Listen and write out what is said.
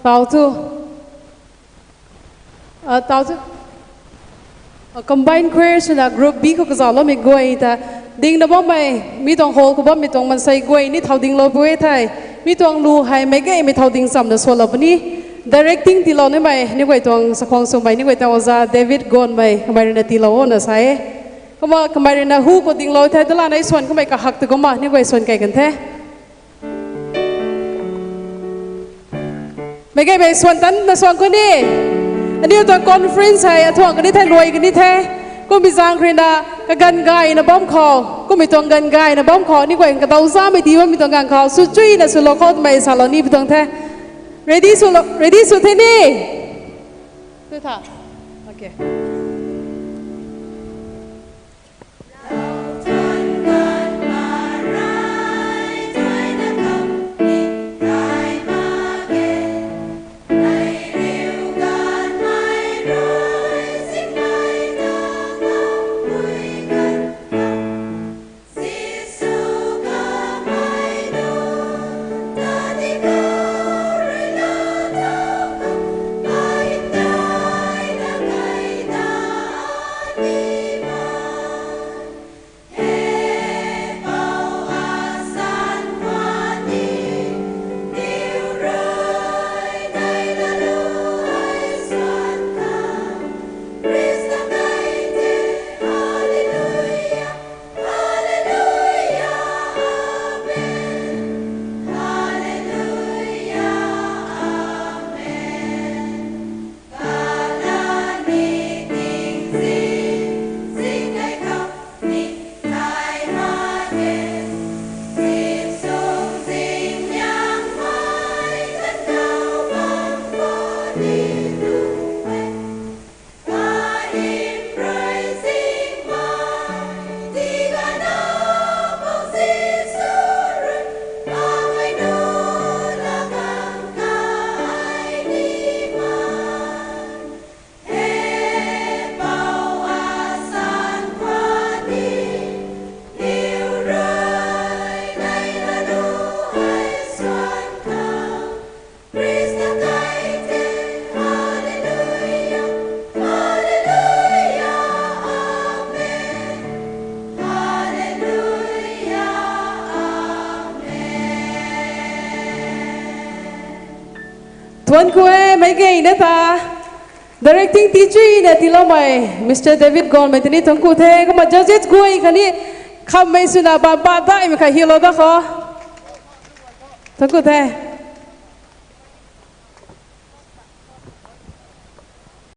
tao tu tao tu combine queers na group B ko kazalo mi goi ta ding na bom mai mi tong hol ko bom mi tong man sai goi ni thau ding lo bue thai mi tong lu hai mai ge mi thau ding sam na so lo ni directing ti lo ni mai ni goi tong sakhong sum mai ni goi ta oza David Gon mai kamai na ti lo na sai kama kamai na hu ko ding lo thai dala nai son kamai ka hak tu ko ma ni goi son kai kan the mai ge mai son tan na son ko niอันนี้ตัวคอนเฟรนซ์ใช่ถ่วงกันนี่แท้รวยกันนี่แท้ก็มีจางครีนากันไก่นะบ้อมคอก็มีตัวกันไก่นะบ้อมคอนี่กว่ากันตัวซ้ำไม่ดีว่ามีตัวกันคอสุดจุ้ยนะสุดโลกไม่สารนี่เป็นตัวแท้ ready สุดที่นี่ดูท่าโอเคทวนคุยไม่เก่งนะตา directing teacher เนี่ยที่เราไม่ Mr. David Gon ไม่ที่นี่ทั้งคู่เทก็มา judges คุยคันนี้คำไม่สุนัขบ้าได้ไม่ใครฮิโร่ได้ขอทั้งคู่เท